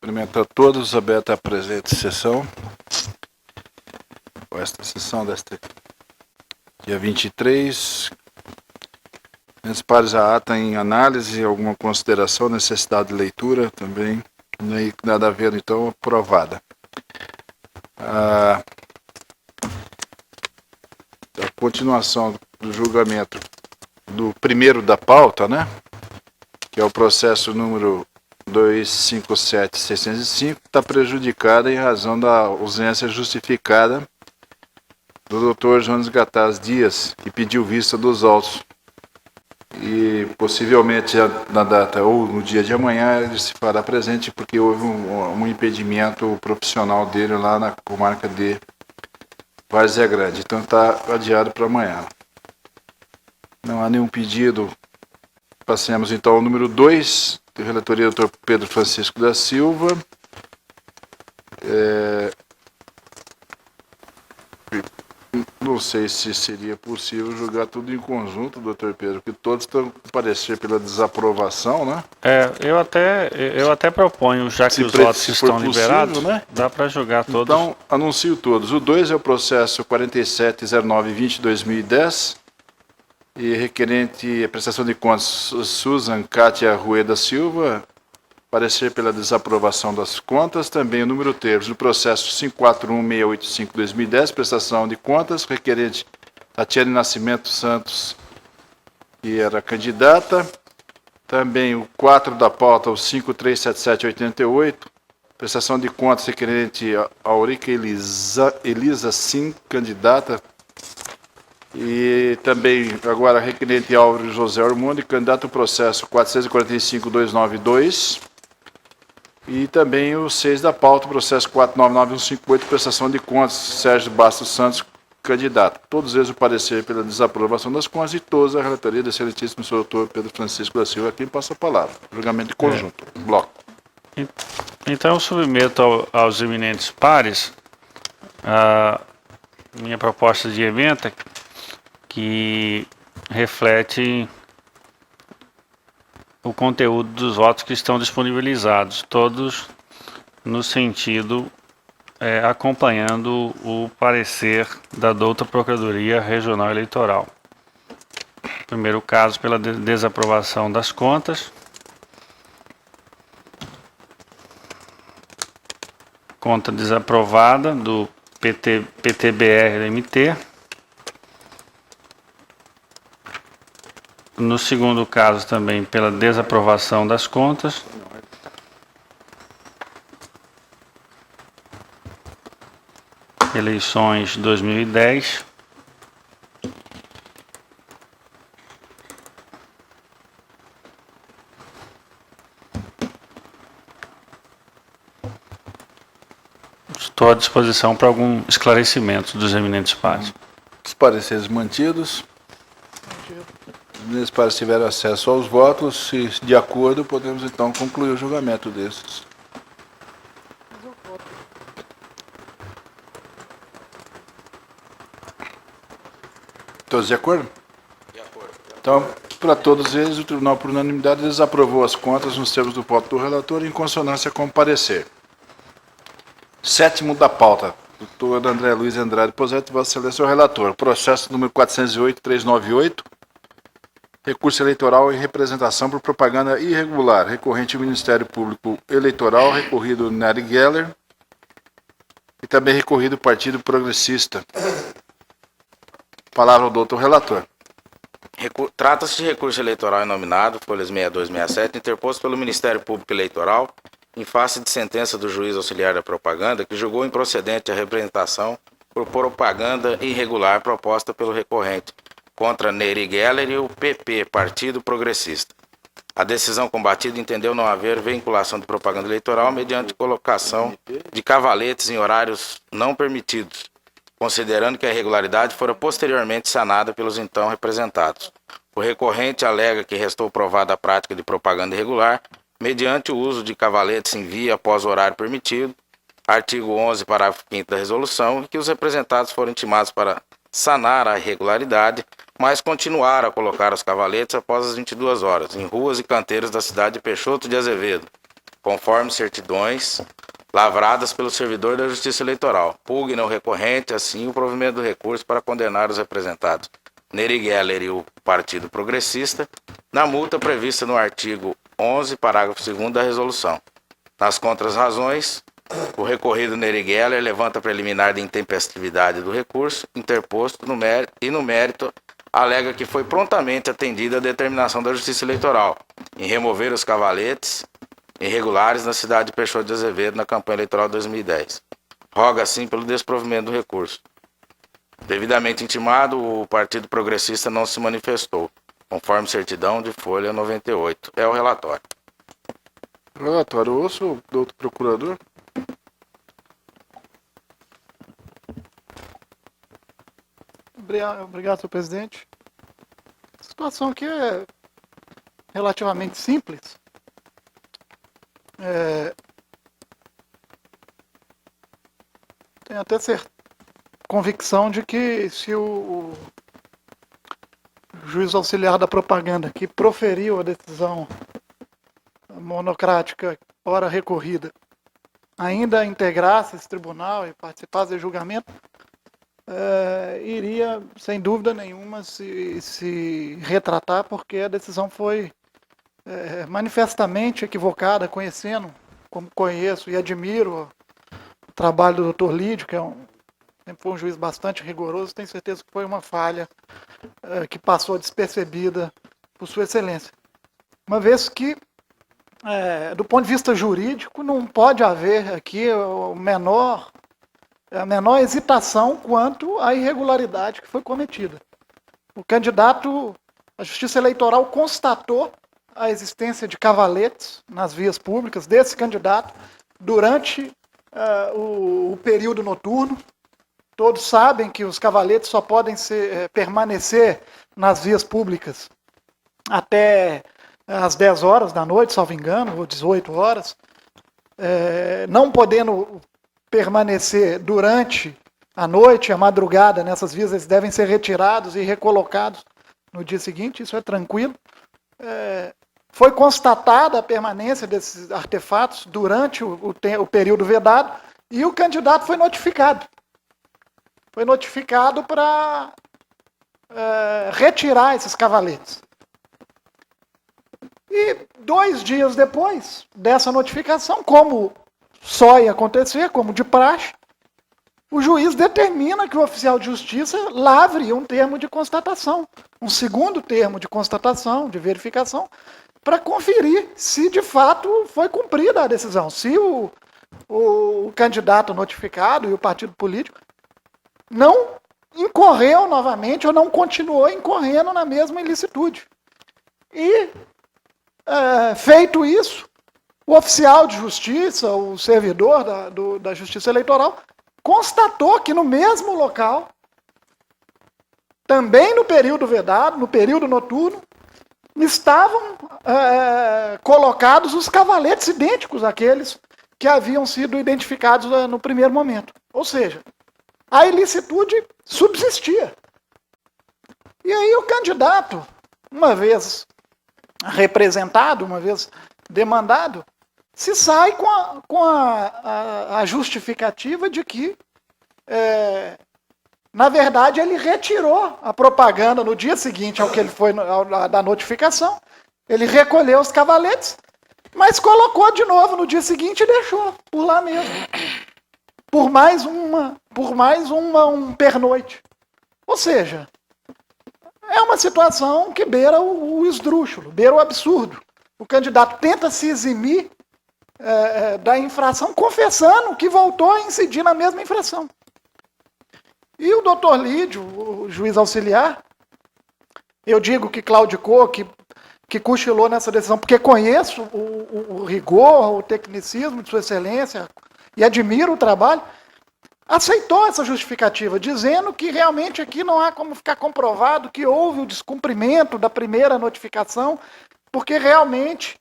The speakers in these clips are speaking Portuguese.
Cumprimento a todos, aberta a presente sessão. Esta sessão desta dia 23. Meus pares, a ata em análise, alguma consideração, necessidade de leitura também. Nada a ver, então, aprovada. A continuação do julgamento do primeiro da pauta, né? Que é o processo número 257.605, está prejudicada em razão da ausência justificada do Dr. Jones Gataz Dias, que pediu vista dos autos. E possivelmente na data ou no dia de amanhã ele se fará presente porque houve um impedimento profissional dele lá na comarca de Várzea Grande. Então está adiado para amanhã. Não há nenhum pedido. Passemos então ao número 2, de relatoria do Dr. Pedro Francisco da Silva. Não sei se seria possível julgar tudo em conjunto, doutor Pedro, porque todos estão com parecer pela desaprovação, né? Eu até proponho, já que os votos estão liberados, né? Dá para julgar todos. Então, anuncio todos. O 2 é o processo 4709-20 e requerente a prestação de contas Susan Kátia Rueda Silva, parecer pela desaprovação das contas. Também o número 3 do processo 541685-2010, prestação de contas, requerente Tatiane Nascimento Santos, que era candidata. Também o 4 da pauta, o 537788, prestação de contas, requerente Aurica Elisa Sim, candidata. E também, agora, requerente Álvaro José Ormundi, candidato ao processo 445.292. E também o 6 da pauta, processo 499158, prestação de contas, Sérgio Bastos Santos, candidato. Todos eles o parecer pela desaprovação das contas e todos a relatoria do excelentíssimo senhor doutor Pedro Francisco da Silva. Quem passa a palavra? Julgamento de conjunto. Bloco. Então, eu submeto aos eminentes pares a minha proposta de emenda que reflete o conteúdo dos votos que estão disponibilizados, todos no sentido acompanhando o parecer da douta Procuradoria Regional Eleitoral. Primeiro caso, pela desaprovação das contas. Conta desaprovada do PTBR-MT. No segundo caso, também pela desaprovação das contas. Eleições 2010. Estou à disposição para algum esclarecimento dos eminentes pares. Os pareceres mantidos. Os eminentes pares tiveram acesso aos votos. Se de acordo, podemos então concluir o julgamento desses. Todos de acordo? De acordo. Então, para todos eles, o tribunal, por unanimidade, desaprovou as contas nos termos do voto do relator em consonância com o parecer. 7º da pauta, doutor André Luiz Andrade Posetti, Vossa Excelência, o relator. Processo número 408.398, recurso eleitoral em representação por propaganda irregular, recorrente ao Ministério Público Eleitoral, recorrido Nery Geller, e também recorrido ao Partido Progressista. Palavra ao doutor relator. Trata-se de recurso eleitoral inominado, folhas 62 e 67, interposto pelo Ministério Público Eleitoral, em face de sentença do juiz auxiliar da propaganda, que julgou improcedente a representação por propaganda irregular proposta pelo recorrente contra Nery Geller e o PP, Partido Progressista. A decisão combatida entendeu não haver vinculação de propaganda eleitoral mediante colocação de cavaletes em horários não permitidos, considerando que a irregularidade fora posteriormente sanada pelos então representados. O recorrente alega que restou provada a prática de propaganda irregular mediante o uso de cavaletes em via após o horário permitido, artigo 11, parágrafo 5º da resolução, e que os representados foram intimados para sanar a irregularidade, mas continuaram a colocar os cavaletes após as 22 horas, em ruas e canteiros da cidade de Peixoto de Azevedo, conforme certidões lavradas pelo servidor da Justiça Eleitoral. Pugna o recorrente, assim, o provimento do recurso para condenar os representados Neri Geller e o Partido Progressista na multa prevista no artigo 11, parágrafo 2º da resolução. Nas contras-razões, o recorrido Neri Geller levanta a preliminar de intempestividade do recurso interposto no mérito alega que foi prontamente atendida a determinação da Justiça Eleitoral em remover os cavaletes irregulares na cidade de Peixoto de Azevedo na campanha eleitoral de 2010. Roga, assim, pelo desprovimento do recurso. Devidamente intimado, o Partido Progressista não se manifestou, conforme certidão de folha 98. É o relatório. Relatório. Ouço o doutor procurador. Obrigado, senhor presidente. A situação aqui é relativamente simples. Tenho até convicção de que se o juiz auxiliar da propaganda que proferiu a decisão monocrática ora recorrida ainda integrasse esse tribunal e participasse do julgamento, iria, sem dúvida nenhuma, se retratar, porque a decisão foi manifestamente equivocada, conhecendo, como conheço e admiro o trabalho do Dr. Lídio, que sempre foi um juiz bastante rigoroso. Tenho certeza que foi uma falha que passou despercebida por Sua Excelência. Uma vez que, do ponto de vista jurídico, não pode haver aqui a menor hesitação quanto à irregularidade que foi cometida. O candidato, a Justiça Eleitoral constatou a existência de cavaletes nas vias públicas desse candidato durante o período noturno. Todos sabem que os cavaletes só podem permanecer nas vias públicas até às 10 horas da noite, salvo engano, ou 18 horas. Não podendo permanecer durante a noite, a madrugada nessas vias, eles devem ser retirados e recolocados no dia seguinte, isso é tranquilo. Foi constatada a permanência desses artefatos durante o período vedado e o candidato foi notificado. Foi notificado para retirar esses cavaletes. E 2 dias depois dessa notificação, como só ia acontecer, como de praxe, o juiz determina que o oficial de justiça lavre um termo de constatação, um segundo termo de constatação, de verificação, para conferir se de fato foi cumprida a decisão, se o candidato notificado e o partido político não incorreu novamente ou não continuou incorrendo na mesma ilicitude. E, feito isso, o oficial de justiça, o servidor da Justiça Eleitoral, constatou que no mesmo local, também no período vedado, no período noturno, estavam colocados os cavaletes idênticos àqueles que haviam sido identificados no primeiro momento. Ou seja, a ilicitude subsistia. E aí o candidato, uma vez representado, uma vez demandado, se sai com a justificativa de que, na verdade, ele retirou a propaganda no dia seguinte ao que ele foi da notificação, ele recolheu os cavaletes, mas colocou de novo no dia seguinte e deixou por lá mesmo. Por mais um pernoite. Ou seja, é uma situação que beira o esdrúxulo, beira o absurdo. O candidato tenta se eximir da infração, confessando que voltou a incidir na mesma infração. E o doutor Lídio, o juiz auxiliar, eu digo que claudicou, que cochilou nessa decisão, porque conheço o rigor, o tecnicismo de Sua Excelência e admiro o trabalho, aceitou essa justificativa, dizendo que realmente aqui não há como ficar comprovado que houve o descumprimento da primeira notificação, porque realmente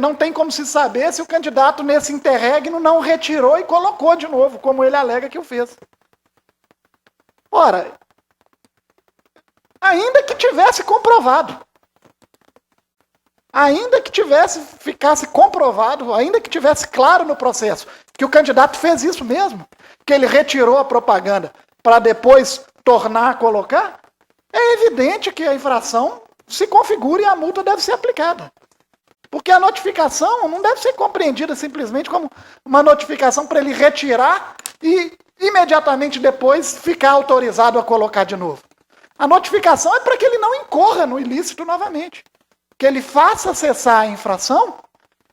não tem como se saber se o candidato nesse interregno não retirou e colocou de novo, como ele alega que o fez. Ora, ainda que tivesse comprovado, ainda que ficasse comprovado, ainda que tivesse claro no processo que o candidato fez isso mesmo, que ele retirou a propaganda para depois tornar a colocar, é evidente que a infração se configura e a multa deve ser aplicada. Porque a notificação não deve ser compreendida simplesmente como uma notificação para ele retirar e imediatamente depois ficar autorizado a colocar de novo. A notificação é para que ele não incorra no ilícito novamente. Que ele faça cessar a infração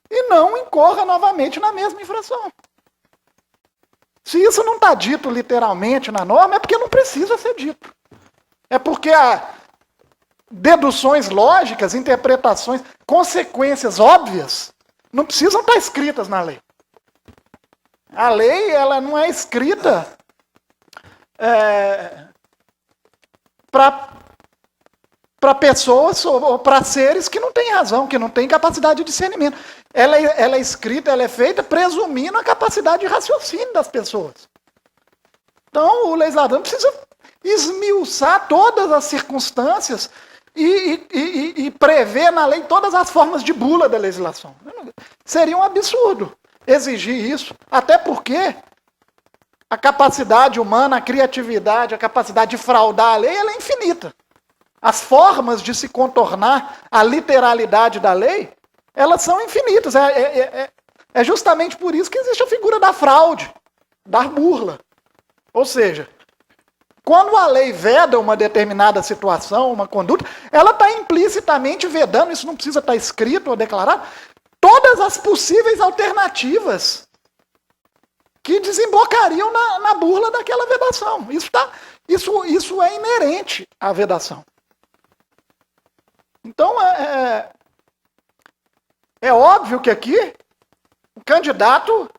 e não incorra novamente na mesma infração. Se isso não está dito literalmente na norma, é porque não precisa ser dito. É porque há deduções lógicas, interpretações, consequências óbvias, não precisam estar escritas na lei. A lei, ela não é escrita para pessoas ou para seres que não têm razão, que não têm capacidade de discernimento. Ela é escrita, ela é feita presumindo a capacidade de raciocínio das pessoas. Então, o legislador precisa esmiuçar todas as circunstâncias e prever na lei todas as formas de bula da legislação. Seria um absurdo exigir isso, até porque a capacidade humana, a criatividade, a capacidade de fraudar a lei, ela é infinita. As formas de se contornar a literalidade da lei, elas são infinitas. É justamente por isso que existe a figura da fraude, da burla. Ou seja, quando a lei veda uma determinada situação, uma conduta, ela está implicitamente vedando, isso não precisa estar escrito ou declarado, todas as possíveis alternativas que desembocariam na burla daquela vedação. Isso é inerente à vedação. Então, é óbvio que aqui o candidato,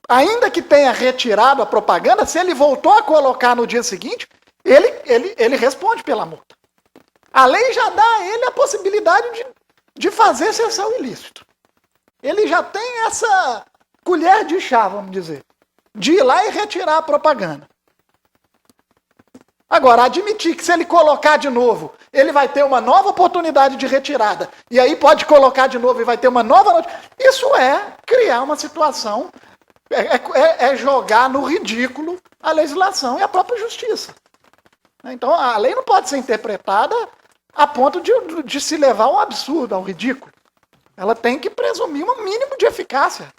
ainda que tenha retirado a propaganda, se ele voltou a colocar no dia seguinte, ele responde pela multa. A lei já dá a ele a possibilidade de fazer cessar o ilícito. Ele já tem essa colher de chá, vamos dizer, de ir lá e retirar a propaganda. Agora, admitir que se ele colocar de novo, ele vai ter uma nova oportunidade de retirada, e aí pode colocar de novo e vai ter uma nova... Isso é criar uma situação, é jogar no ridículo a legislação e a própria justiça. Então, a lei não pode ser interpretada a ponto de se levar ao absurdo, ao ridículo. Ela tem que presumir um mínimo de eficácia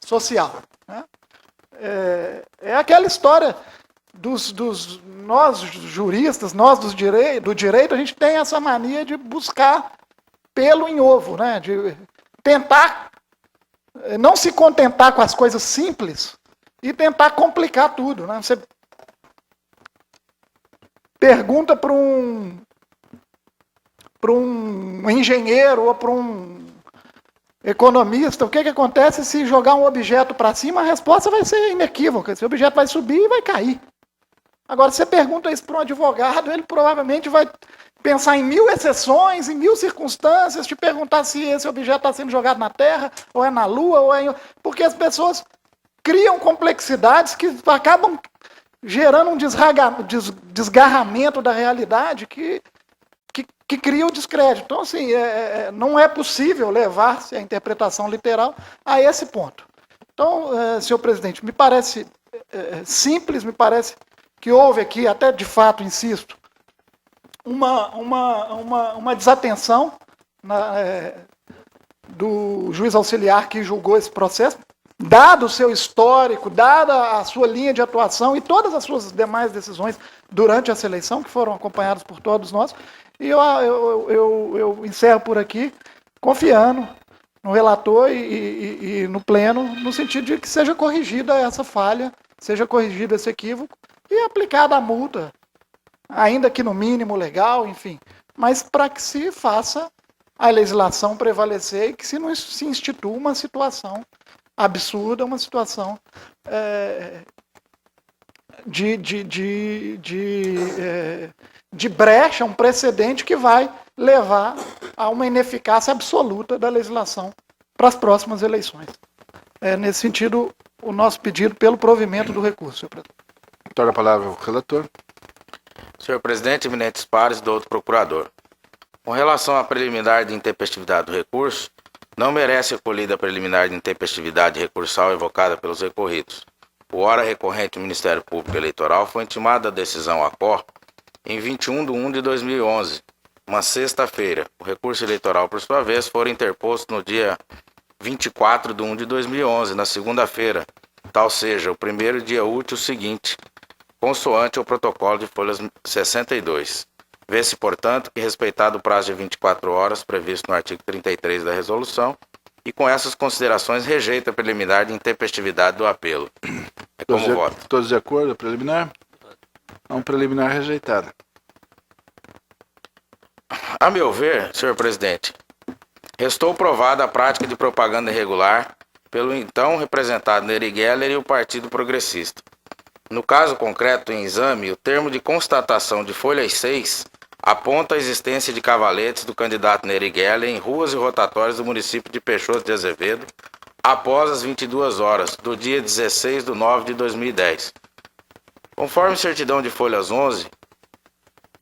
social. Né? É aquela história nós juristas, nós do direito, a gente tem essa mania de buscar pelo em ovo, né? De tentar não se contentar com as coisas simples e tentar complicar tudo. Né? Você pergunta para um engenheiro ou para um economista, o que acontece se jogar um objeto para cima, a resposta vai ser inequívoca. Esse objeto vai subir e vai cair. Agora, você pergunta isso para um advogado, ele provavelmente vai pensar em 1000 exceções, em 1000 circunstâncias, te perguntar se esse objeto está sendo jogado na Terra, ou é na Lua, ou é em... Porque as pessoas criam complexidades que acabam gerando um desgarramento da realidade que cria o descrédito. Então, assim, não é possível levar-se a interpretação literal a esse ponto. Então, senhor presidente, me parece simples, me parece que houve aqui, até de fato, insisto, uma desatenção do juiz auxiliar que julgou esse processo, dado o seu histórico, dada a sua linha de atuação e todas as suas demais decisões durante essa eleição, que foram acompanhadas por todos nós. E eu encerro por aqui, confiando no relator e no pleno, no sentido de que seja corrigida essa falha, seja corrigido esse equívoco e aplicada a multa, ainda que no mínimo legal, enfim, mas para que se faça a legislação prevalecer e que se não se institua uma situação absurda, uma situação de brecha, um precedente que vai levar a uma ineficácia absoluta da legislação para as próximas eleições. Nesse sentido, o nosso pedido pelo provimento do recurso, senhor presidente. Torna a palavra ao relator. Senhor presidente, eminentes pares do outro procurador. Com relação à preliminar de intempestividade do recurso, não merece acolhida a preliminar de intempestividade recursal evocada pelos recorridos. O hora recorrente do Ministério Público Eleitoral foi intimada a decisão ACOR em 21 de 2011, uma sexta-feira. O recurso eleitoral, por sua vez, foi interposto no dia 24 de 1 de 2011, na segunda-feira, tal seja, o primeiro dia útil seguinte, consoante o protocolo de folhas 62. Vê-se, portanto, que respeitado o prazo de 24 horas previsto no artigo 33 da resolução, e com essas considerações rejeita a preliminar de intempestividade do apelo. É como voto. Todos de acordo? Preliminar? Não, preliminar rejeitada. A meu ver, senhor presidente, restou provada a prática de propaganda irregular pelo então representado Neri Geller e o Partido Progressista. No caso concreto em exame, o termo de constatação de folha 6 aponta a existência de cavaletes do candidato Neri Geller em ruas e rotatórias do município de Peixoto de Azevedo após as 22 horas do dia 16 de 9 de 2010. Conforme certidão de folhas 11,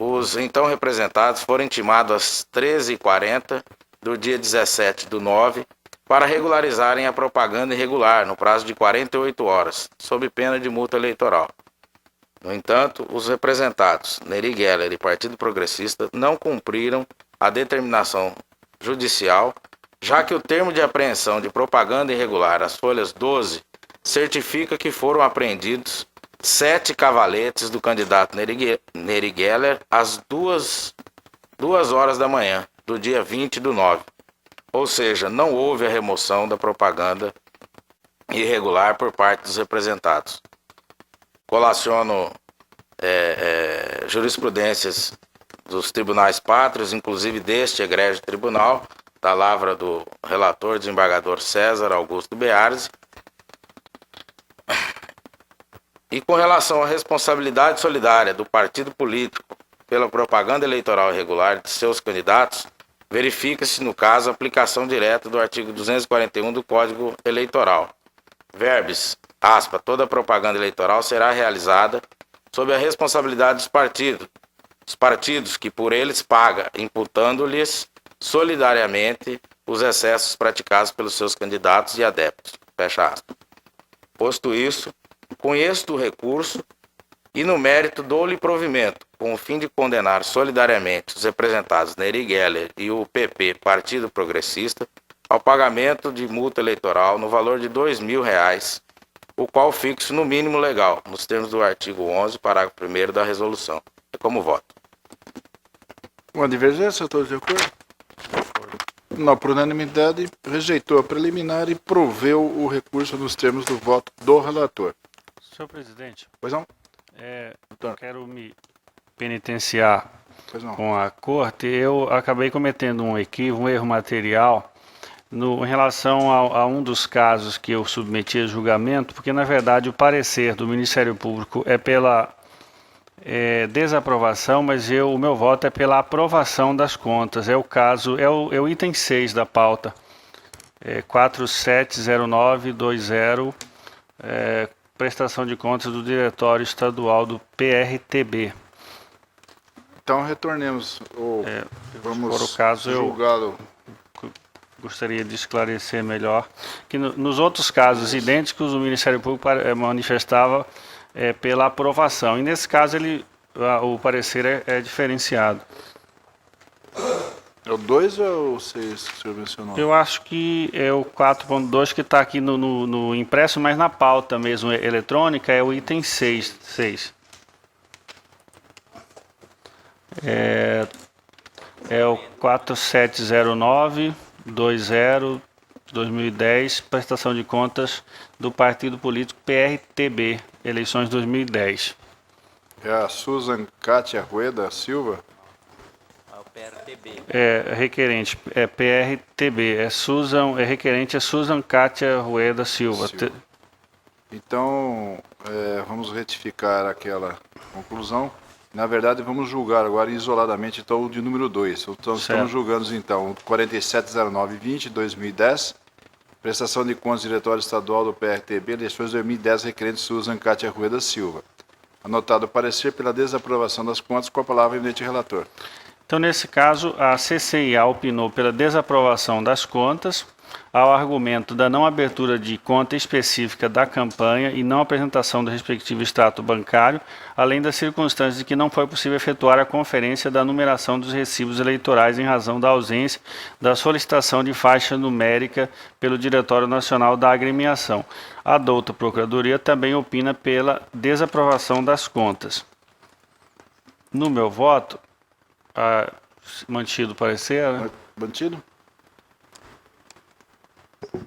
os então representados foram intimados às 13h40 do dia 17 do 9 para regularizarem a propaganda irregular no prazo de 48 horas, sob pena de multa eleitoral. No entanto, os representados Neri Geller e Partido Progressista não cumpriram a determinação judicial, já que o termo de apreensão de propaganda irregular, as folhas 12, certifica que foram apreendidos 7 cavaletes do candidato Neri Geller às 2 horas da manhã do dia 20 do 9. Ou seja, não houve a remoção da propaganda irregular por parte dos representados. Colaciono jurisprudências dos tribunais pátrios, inclusive deste egrégio tribunal, da lavra do relator desembargador César Augusto Bearzi. E com relação à responsabilidade solidária do partido político pela propaganda eleitoral irregular de seus candidatos, verifica-se, no caso, a aplicação direta do artigo 241 do Código Eleitoral. Verbis, aspa, toda propaganda eleitoral será realizada sob a responsabilidade dos partidos que por eles paga, imputando-lhes solidariamente os excessos praticados pelos seus candidatos e adeptos. Fecha aspas. Posto isso, conheço o recurso e no mérito dou-lhe provimento, com o fim de condenar solidariamente os representados Neri Geller e o PP, Partido Progressista, ao pagamento de multa eleitoral no valor de R$2.000, o qual fixo no mínimo legal, nos termos do artigo 11, parágrafo 1º da resolução. É como voto. Uma divergência, todos de acordo? Não, por unanimidade, rejeitou a preliminar e proveu o recurso nos termos do voto do relator. Senhor presidente, Pois não? eu quero me penitenciar Pois não. com a corte. Eu acabei cometendo um equívoco, um erro material em relação a um dos casos que eu submeti a julgamento, porque na verdade o parecer do Ministério Público é pela desaprovação, mas o meu voto é pela aprovação das contas. É o caso, é o item 6 da pauta, 470920, prestação de contas do Diretório Estadual do PRTB. Então retornemos. Vamos por o caso, julgá-lo. Gostaria de esclarecer melhor que nos outros casos idênticos o Ministério Público manifestava pela aprovação, e nesse caso o parecer é diferenciado. É o 2 ou o 6 que o senhor mencionou? Eu acho que é o 4.2 que está aqui no impresso, mas na pauta mesmo eletrônica é o item 6. É o 470920/2010, prestação de contas do Partido Político PRTB, eleições 2010. É a Susan Kátia Rueda Silva? Requerente, PRTB, requerente é Susan Kátia Rueda Silva. Então, vamos retificar aquela conclusão. Na verdade, vamos julgar agora isoladamente então, o de número 2. Então, estamos julgando então o 470920/2010, prestação de contas do Diretório Estadual do PRTB, eleições 2010, requerente Susan Kátia Rueda Silva. Anotado o parecer pela desaprovação das contas, com a palavra o eminente relator. Então, nesse caso, a CCIA opinou pela desaprovação das contas, ao argumento da não abertura de conta específica da campanha e não apresentação do respectivo extrato bancário, além das circunstâncias de que não foi possível efetuar a conferência da numeração dos recibos eleitorais em razão da ausência da solicitação de faixa numérica pelo Diretório Nacional da Agremiação. A douta Procuradoria também opina pela desaprovação das contas. No meu voto, mantido o parecer, né? Mantido?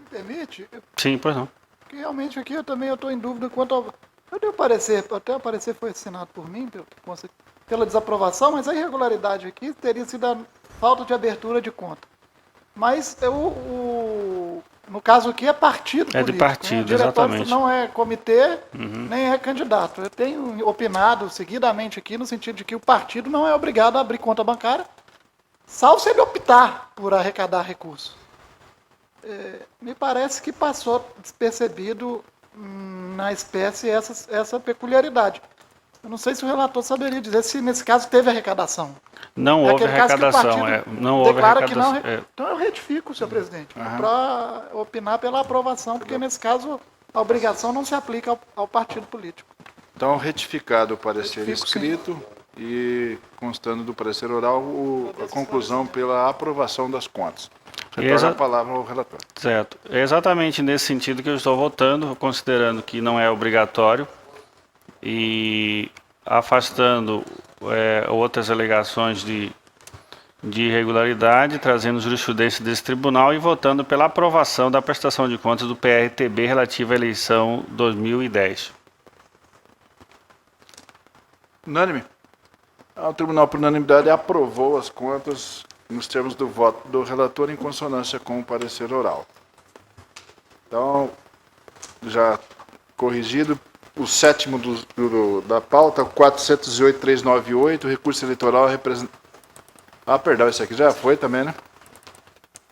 Permite? Sim, pois não. Porque realmente aqui eu também estou em dúvida quanto ao... Cadê o parecer? Até o parecer foi assinado por mim, pela desaprovação, mas a irregularidade aqui teria sido a falta de abertura de conta. Mas no caso aqui é partido político. É de partido, né? O diretório exatamente. não é comitê, nem é candidato. Eu tenho opinado seguidamente aqui no sentido de que o partido não é obrigado a abrir conta bancária, salvo se ele optar por arrecadar recursos. Me parece que passou despercebido na espécie essa peculiaridade. Eu não sei se o relator saberia dizer se nesse caso teve arrecadação. Não houve Naquele caso que o arrecadação. partido Não houve declara que arrecadação. não. Então eu retifico, senhor presidente, para opinar pela aprovação, porque nesse caso a obrigação não se aplica ao partido político. Então, retificado o parecer Retifico, escrito e constando do parecer oral a conclusão pela aprovação das contas. Retorna a palavra ao relator. Certo. É exatamente nesse sentido que eu estou votando, considerando que não é obrigatório e afastando outras alegações de irregularidade, trazendo jurisprudência desse tribunal e votando pela aprovação da prestação de contas do PRTB relativa à eleição 2010. Unânime? O tribunal, por unanimidade, aprovou as contas nos termos do voto do relator em consonância com o parecer oral. Então, já corrigido, o sétimo da pauta, 408.398, recurso eleitoral perdão, esse aqui já foi também, né?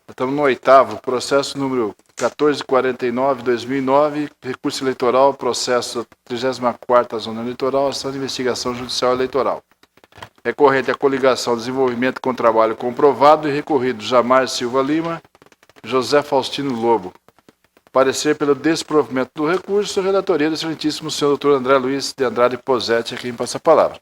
Estamos no oitavo, processo número 1449/2009, recurso eleitoral, processo 34ª Zona Eleitoral, ação de investigação judicial eleitoral. Recorrente à coligação Desenvolvimento com Trabalho Comprovado e recorrido Jamar Silva Lima, José Faustino Lobo. Parecer pelo desprovimento do recurso, relatoria do excelentíssimo senhor doutor André Luiz de Andrade Posetti, a quem passa a palavra.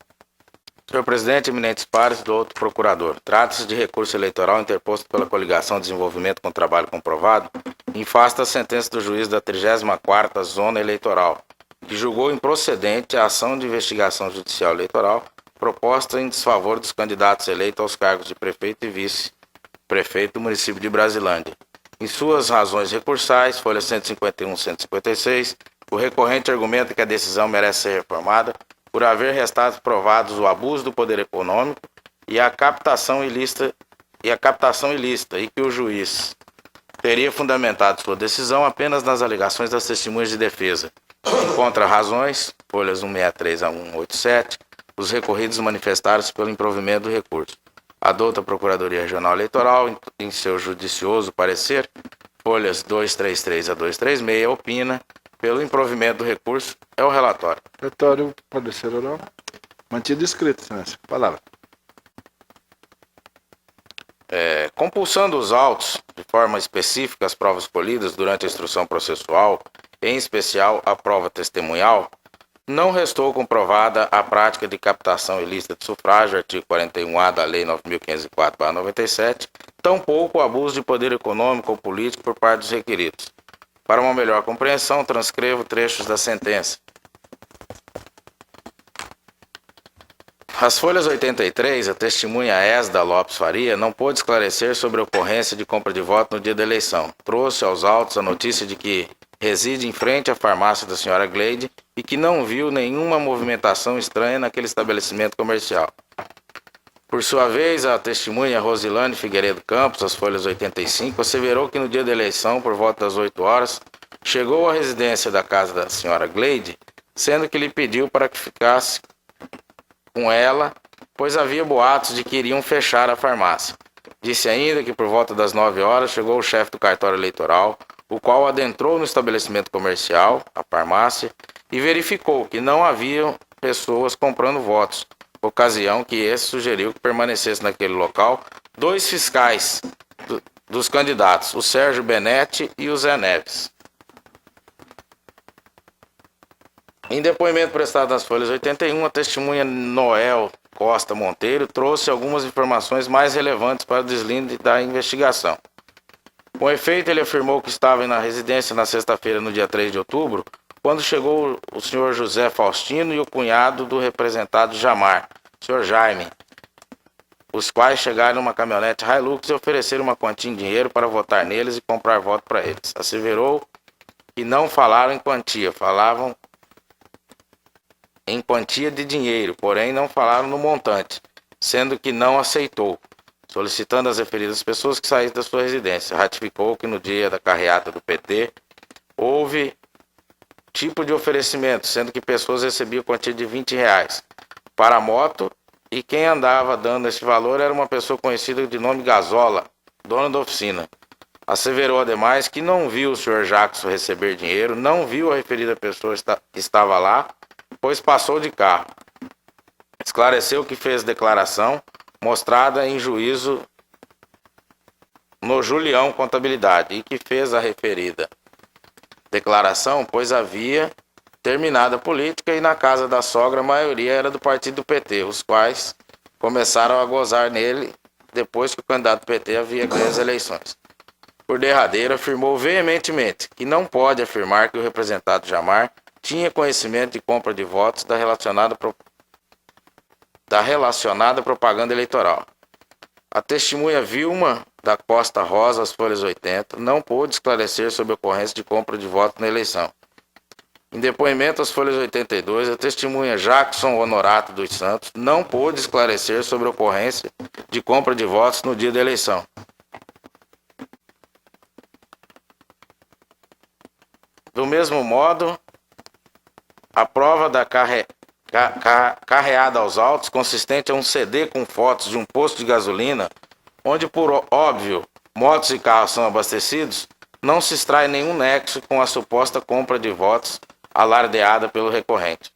Senhor presidente, eminentes pares do outro procurador, trata-se de recurso eleitoral interposto pela coligação Desenvolvimento com Trabalho Comprovado em face da sentença do juiz da 34ª Zona Eleitoral, que julgou improcedente a ação de investigação judicial eleitoral proposta em desfavor dos candidatos eleitos aos cargos de prefeito e vice-prefeito do município de Brasilândia. Em suas razões recursais, folhas 151 e 156, o recorrente argumenta que a decisão merece ser reformada por haver restado provados o abuso do poder econômico e a captação ilícita e que o juiz teria fundamentado sua decisão apenas nas alegações das testemunhas de defesa. Encontra razões, folhas 163 a 187, os recorridos manifestaram-se pelo improvimento do recurso. A douta Procuradoria Regional Eleitoral, em seu judicioso parecer, folhas 233 a 236, opina pelo improvimento do recurso. É o relatório. Relatório, parecer oral. Mantido escrito, excelência. Palavra. Compulsando os autos, de forma específica, as provas colhidas durante a instrução processual, em especial a prova testemunhal, não restou comprovada a prática de captação ilícita de sufrágio, artigo 41A da Lei 9.504/97, tampouco o abuso de poder econômico ou político por parte dos requeridos. Para uma melhor compreensão, transcrevo trechos da sentença. As folhas 83, a testemunha Esda Lopes Faria não pôde esclarecer sobre a ocorrência de compra de voto no dia da eleição. Trouxe aos autos a notícia de que reside em frente à farmácia da senhora Gleide e que não viu nenhuma movimentação estranha naquele estabelecimento comercial. Por sua vez, a testemunha Rosilane Figueiredo Campos, as folhas 85, asseverou que no dia da eleição, por volta das 8 horas, chegou à residência da casa da senhora Gleide, sendo que lhe pediu para que ficasse com ela, pois havia boatos de que iriam fechar a farmácia. Disse ainda que por volta das 9 horas chegou o chefe do cartório eleitoral, o qual adentrou no estabelecimento comercial, a farmácia, e verificou que não haviam pessoas comprando votos, ocasião que esse sugeriu que permanecesse naquele local 2 fiscais dos candidatos, o Sérgio Benetti e o Zé Neves. Em depoimento prestado nas folhas 81, a testemunha Noel Costa Monteiro trouxe algumas informações mais relevantes para o deslinde da investigação. Com efeito, ele afirmou que estava na residência na sexta-feira, no dia 3 de outubro, quando chegou o senhor José Faustino e o cunhado do representado Jamar, o senhor Jaime, os quais chegaram numa caminhonete Hilux e ofereceram uma quantia em dinheiro para votar neles e comprar voto para eles. Asseverou que não falaram em quantia, falavam em quantia de dinheiro, porém não falaram no montante, sendo que não aceitou, solicitando às referidas pessoas que saíssem da sua residência. Ratificou que no dia da carreata do PT houve tipo de oferecimento, sendo que pessoas recebiam quantia de R$20 para a moto e quem andava dando esse valor era uma pessoa conhecida de nome Gazola, dono da oficina. Asseverou ademais que não viu o senhor Jackson receber dinheiro, não viu a referida pessoa que estava lá, pois passou de carro. Esclareceu que fez declaração mostrada em juízo no Julião Contabilidade e que fez a referida declaração, pois havia terminado a política e na casa da sogra a maioria era do partido PT, os quais começaram a gozar nele depois que o candidato PT havia ganho as eleições. Por derradeiro, afirmou veementemente que não pode afirmar que o representado Jamar tinha conhecimento de compra de votos da relacionada propaganda eleitoral. A testemunha Vilma da Costa Rosa, às folhas 80, não pôde esclarecer sobre a ocorrência de compra de votos na eleição. Em depoimento às folhas 82, a testemunha Jackson Honorato dos Santos não pôde esclarecer sobre a ocorrência de compra de votos no dia da eleição. Do mesmo modo, a prova da carreada aos autos, consistente a um CD com fotos de um posto de gasolina, onde, por óbvio, motos e carros são abastecidos, não se extrai nenhum nexo com a suposta compra de votos alardeada pelo recorrente.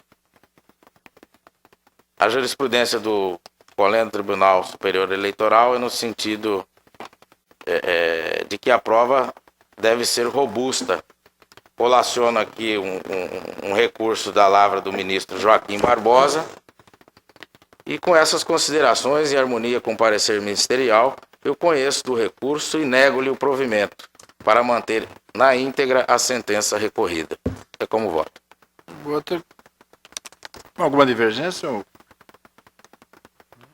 A jurisprudência do Colégio Tribunal Superior Eleitoral é no sentido de que a prova deve ser robusta. Colaciono aqui um recurso da lavra do ministro Joaquim Barbosa e com essas considerações, em harmonia com o parecer ministerial, eu conheço do recurso e nego-lhe o provimento para manter na íntegra a sentença recorrida. É como voto. Voto. Alguma divergência?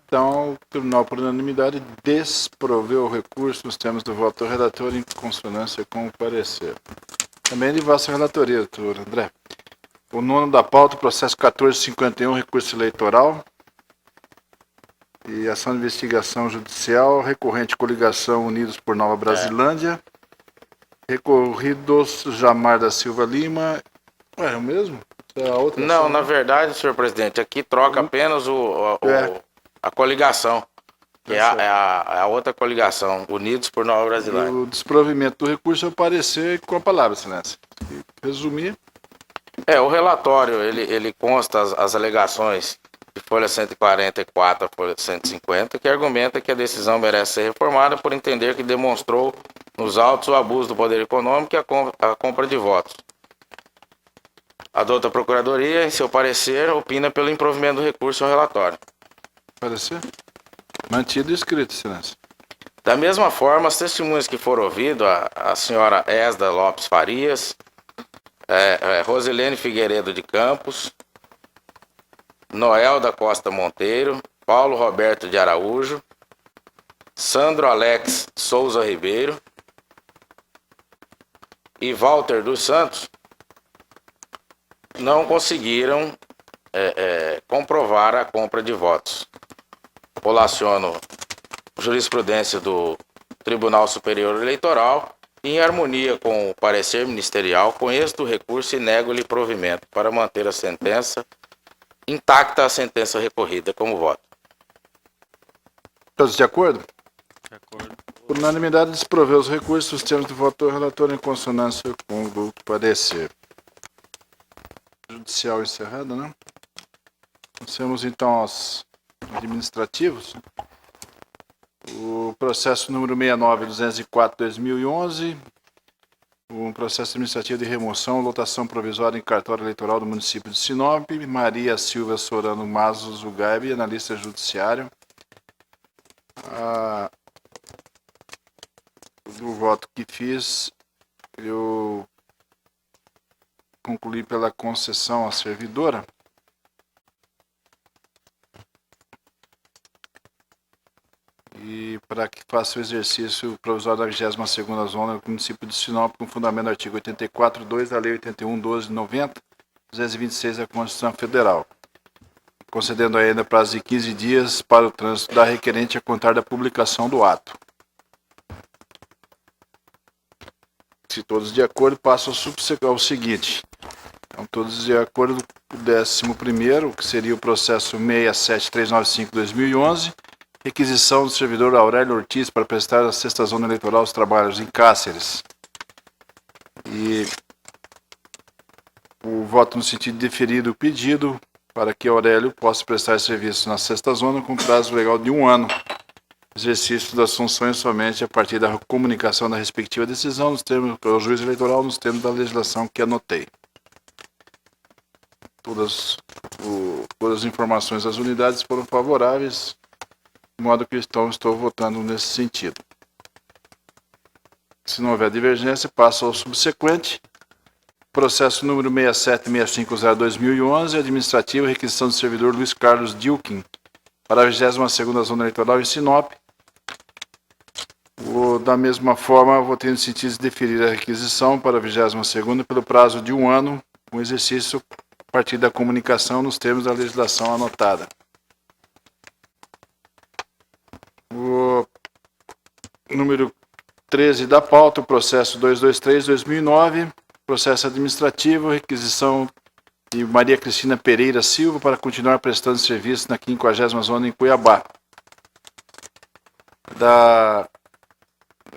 Então, o tribunal, por unanimidade, desproveu o recurso nos termos do voto do relator em consonância com o parecer. Também de vossa relatoria, doutor André. O nono da pauta, processo 1451, recurso eleitoral. E ação de investigação judicial, recorrente coligação Unidos por Nova Brasilândia. Recorridos Jamar da Silva Lima. É o mesmo? É a outra Não, ação, na né? verdade, senhor presidente, aqui troca apenas a coligação, que é a outra coligação, Unidos por Nova Brasilândia. O desprovimento do recurso é o parecer com a palavra, excelência. E resumir. O relatório, ele consta as alegações de folha 144 a folha 150, que argumenta que a decisão merece ser reformada por entender que demonstrou nos autos o abuso do poder econômico e a compra de votos. A douta Procuradoria, em seu parecer, opina pelo improvimento do recurso ao relatório. Parecer? Mantido e escrito, excelência. Da mesma forma, as testemunhas que foram ouvidas, a senhora Esda Lopes Farias, Rosilene Figueiredo de Campos, Noel da Costa Monteiro, Paulo Roberto de Araújo, Sandro Alex Souza Ribeiro e Walter dos Santos, não conseguiram comprovar a compra de votos. Colaciono jurisprudência do Tribunal Superior Eleitoral e, em harmonia com o parecer ministerial, conheço do recurso e nego-lhe provimento para manter a sentença intacta, a sentença recorrida como voto. Todos de acordo? De acordo. Por unanimidade, desproveu os recursos os termos do voto do relator em consonância com o parecer. Judicial encerrado, né? Passamos então aos administrativos. O processo número 69.204/2011, um processo administrativo de remoção, lotação provisória em cartório eleitoral do município de Sinop, Maria Silva Sorano Mazos Ugaib, analista judiciário. Do voto que fiz, eu concluí pela concessão à servidora. E para que faça o exercício provisório da 22ª Zona do município de Sinop, com fundamento no artigo 84.2 da Lei 81.12.90, 226 da Constituição Federal, concedendo ainda prazo de 15 dias para o trânsito da requerente a contar da publicação do ato. Se todos de acordo, passo ao seguinte. Então, todos de acordo com o 11º, que seria o processo 67395/2011, requisição do servidor Aurélio Ortiz para prestar à 6ª Zona Eleitoral os trabalhos em Cáceres. E o voto no sentido de deferir o pedido para que Aurélio possa prestar serviço na 6ª Zona com prazo legal de 1 ano. Exercício das funções somente a partir da comunicação da respectiva decisão nos termos pelo juiz eleitoral nos termos da legislação que anotei. Todas as informações das unidades foram favoráveis, de modo que estou votando nesse sentido. Se não houver divergência, passo ao subsequente. Processo número 6765/2011, administrativo, requisição do servidor Luiz Carlos Dilkin para a 22ª Zona Eleitoral em Sinop. Da mesma forma, votei no sentido de deferir a requisição para a 22ª pelo prazo de 1 ano, com exercício a partir da comunicação nos termos da legislação anotada. O número 13 da pauta, o processo 223/2009, processo administrativo, requisição de Maria Cristina Pereira Silva para continuar prestando serviço na 50ª Zona em Cuiabá.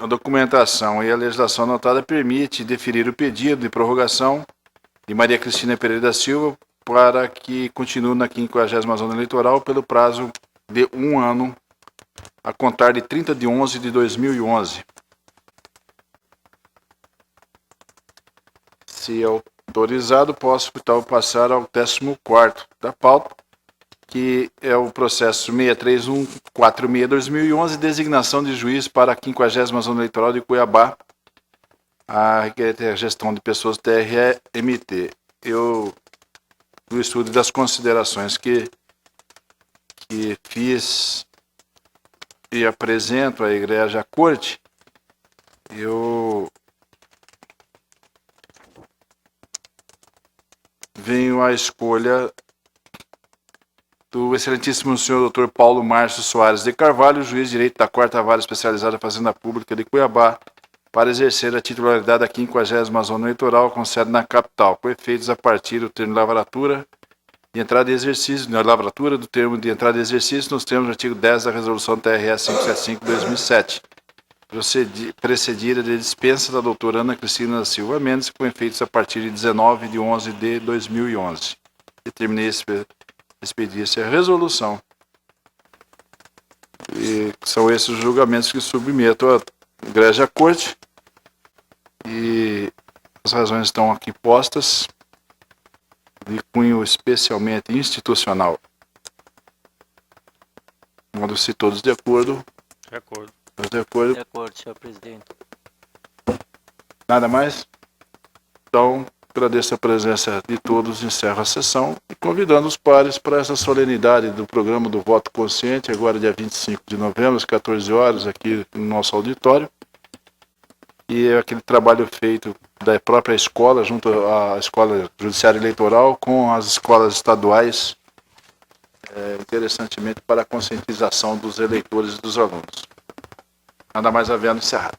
A documentação e a legislação anotada permite deferir o pedido de prorrogação de Maria Cristina Pereira da Silva para que continue na 50ª Zona Eleitoral pelo prazo de 1 ano, a contar de 30/11/2011. Se autorizado, posso então passar ao 14º da pauta, que é o processo 63146/2011, designação de juiz para a 50ª Zona Eleitoral de Cuiabá, a gestão de pessoas TRE-MT. Eu, no estudo das considerações que fiz e apresento à Igreja à Corte, eu venho à escolha do excelentíssimo senhor Dr. Paulo Márcio Soares de Carvalho, juiz de direito da 4ª Vara Especializada da Fazenda Pública de Cuiabá, para exercer a titularidade da 50ª Zona Eleitoral com sede na capital, com efeitos a partir do termo de lavratura de entrada de exercício, na lavratura do termo de entrada de exercício nos termos do artigo 10 da Resolução TRE 575/2007, precedida de dispensa da doutora Ana Cristina Silva Mendes, com efeitos a partir de 19/11/2011. Determinei expedir-se a resolução. E são esses os julgamentos que submeto à Igreja à Corte. E as razões estão aqui postas, de cunho especialmente institucional. De modo se todos de acordo. De acordo. Todos de acordo. De acordo, senhor presidente. Nada mais? Então, agradeço a presença de todos, encerro a sessão e convidando os pares para essa solenidade do programa do voto consciente, agora dia 25 de novembro, às 14 horas, aqui no nosso auditório. E é aquele trabalho feito da própria escola, junto à Escola Judiciária Eleitoral, com as escolas estaduais, interessantemente para a conscientização dos eleitores e dos alunos. Nada mais havendo, encerrado.